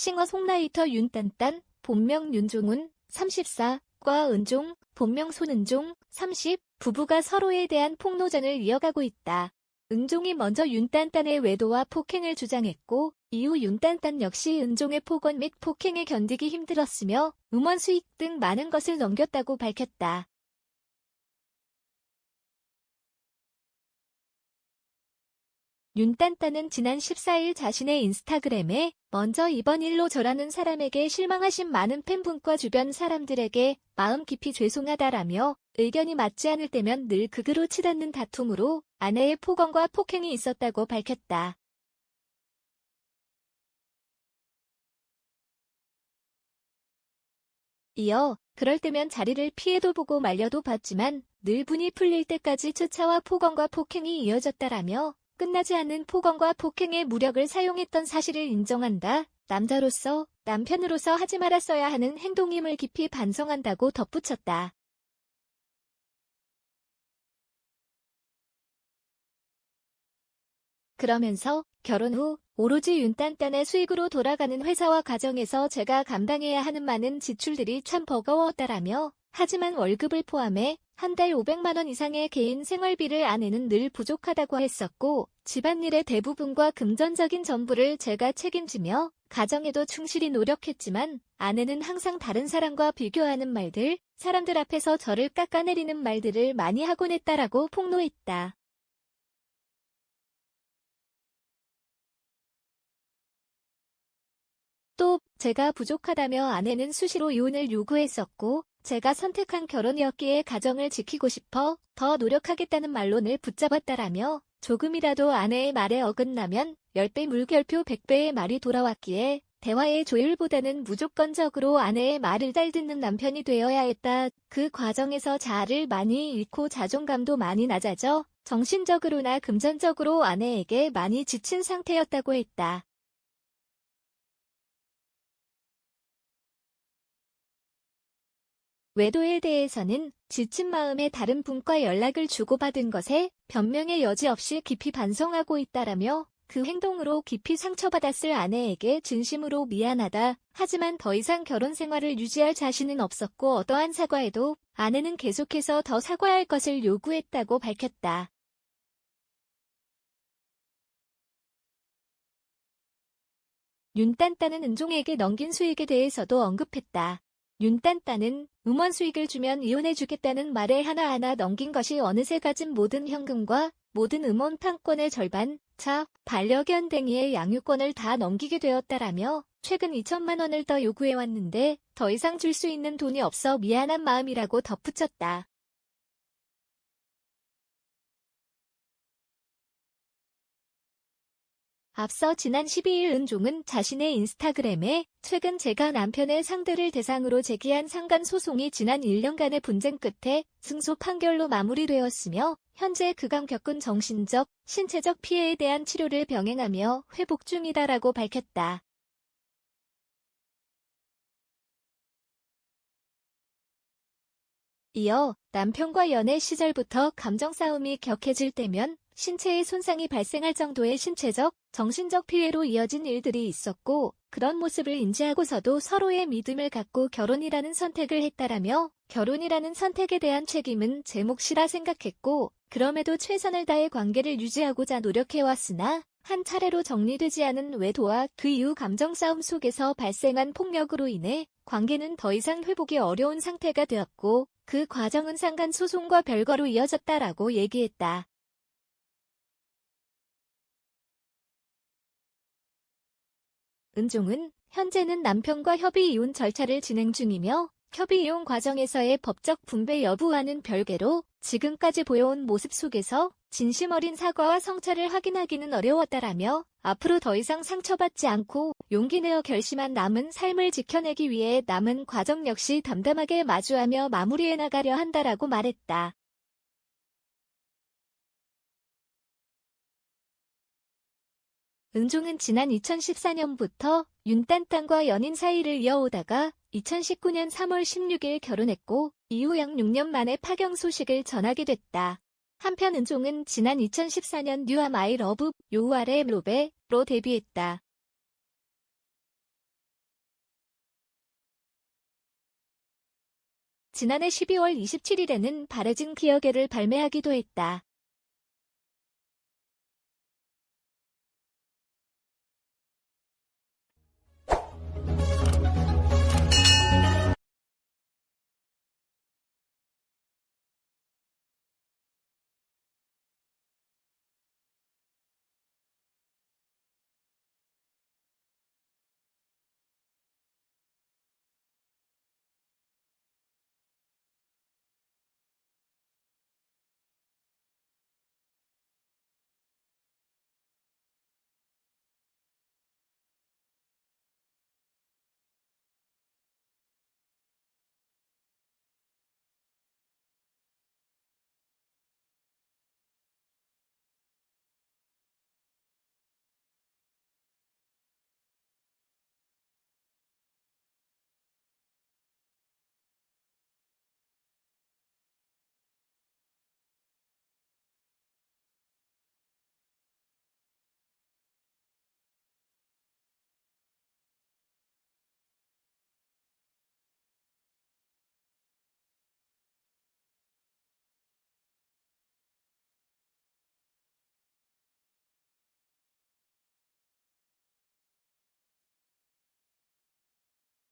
싱어송라이터 윤딴딴, 본명 윤종훈, 34과 은종, 본명 손은종, 30, 부부가 서로에 대한 폭로전을 이어가고 있다. 은종이 먼저 윤딴딴의 외도와 폭행을 주장했고 이후 윤딴딴 역시 은종의 폭언 및 폭행에 견디기 힘들었으며 음원 수익 등 많은 것을 넘겼다고 밝혔다. 윤딴딴은 지난 14일 자신의 인스타그램에 먼저 이번 일로 저라는 사람에게 실망하신 많은 팬분과 주변 사람들에게 마음 깊이 죄송하다라며 의견이 맞지 않을 때면 늘 극으로 치닫는 다툼으로 아내의 폭언과 폭행이 있었다고 밝혔다. 이어 그럴 때면 자리를 피해도 보고 말려도 봤지만 늘 분이 풀릴 때까지 추차와 폭언과 폭행이 이어졌다라며 끝나지 않는 폭언과 폭행의 무력을 사용했던 사실을 인정한다. 남자로서, 남편으로서 하지 말았어야 하는 행동임을 깊이 반성한다고 덧붙였다. 그러면서 결혼 후 오로지 윤딴딴의 수익으로 돌아가는 회사와 가정에서 제가 감당해야 하는 많은 지출들이 참 버거웠다라며 하지만 월급을 포함해 한 달 500만 원 이상의 개인 생활비를 아내는 늘 부족하다고 했었고 집안일의 대부분과 금전적인 전부를 제가 책임지며 가정에도 충실히 노력했지만 아내는 항상 다른 사람과 비교하는 말들, 사람들 앞에서 저를 깎아내리는 말들을 많이 하곤 했다라고 폭로했다. 또 제가 부족하다며 아내는 수시로 이혼을 요구했었고 제가 선택한 결혼이었기에 가정을 지키고 싶어 더 노력하겠다는 말로 늘 붙잡았다라며 조금이라도 아내의 말에 어긋나면 10배 물결표 100배의 말이 돌아왔기에 대화의 조율보다는 무조건적으로 아내의 말을 잘 듣는 남편이 되어야 했다. 그 과정에서 자아를 많이 잃고 자존감도 많이 낮아져 정신적으로나 금전적으로 아내에게 많이 지친 상태였다고 했다. 외도에 대해서는 지친 마음에 다른 분과 연락을 주고받은 것에 변명의 여지 없이 깊이 반성하고 있다라며 그 행동으로 깊이 상처받았을 아내에게 진심으로 미안하다. 하지만 더 이상 결혼 생활을 유지할 자신은 없었고 어떠한 사과에도 아내는 계속해서 더 사과할 것을 요구했다고 밝혔다. 윤딴딴은 은종에게 넘긴 수익에 대해서도 언급했다. 윤딴딴은 음원 수익을 주면 이혼해주겠다는 말에 하나하나 넘긴 것이 어느새 가진 모든 현금과 모든 음원 판권의 절반, 차, 반려견 댕이의 양육권을 다 넘기게 되었다라며 최근 2천만 원을 더 요구해왔는데 더 이상 줄 수 있는 돈이 없어 미안한 마음이라고 덧붙였다. 앞서 지난 12일 은종은 자신의 인스타그램에 최근 제가 남편의 상대를 대상으로 제기한 상간소송이 지난 1년간의 분쟁 끝에 승소 판결로 마무리되었으며 현재 그간 겪은 정신적, 신체적 피해에 대한 치료를 병행하며 회복 중이다라고 밝혔다. 이어 남편과 연애 시절부터 감정 싸움이 격해질 때면 신체에 손상이 발생할 정도의 신체적, 정신적 피해로 이어진 일들이 있었고 그런 모습을 인지하고서도 서로의 믿음을 갖고 결혼이라는 선택을 했다라며 결혼이라는 선택에 대한 책임은 제 몫이라 생각했고 그럼에도 최선을 다해 관계를 유지하고자 노력해왔으나 한 차례로 정리되지 않은 외도와 그 이후 감정 싸움 속에서 발생한 폭력으로 인해 관계는 더 이상 회복이 어려운 상태가 되었고 그 과정은 상간소송과 별거로 이어졌다라고 얘기했다. 은종은 현재는 남편과 협의 이혼 절차를 진행 중이며 협의 이혼 과정에서의 법적 분배 여부와는 별개로 지금까지 보여온 모습 속에서 진심 어린 사과와 성찰을 확인하기는 어려웠다라며 앞으로 더 이상 상처받지 않고 용기 내어 결심한 남은 삶을 지켜내기 위해 남은 과정 역시 담담하게 마주하며 마무리해 나가려 한다라고 말했다. 은종은 지난 2014년부터 윤딴딴과 연인 사이를 이어오다가 2019년 3월 16일 결혼했고 이후 약 6년 만에 파경 소식을 전하게 됐다. 한편 은종은 지난 2014년 뉴아 마이 러브 요아의 로베로 데뷔했다. 지난해 12월 27일에는 바래진 기어개를 발매하기도 했다.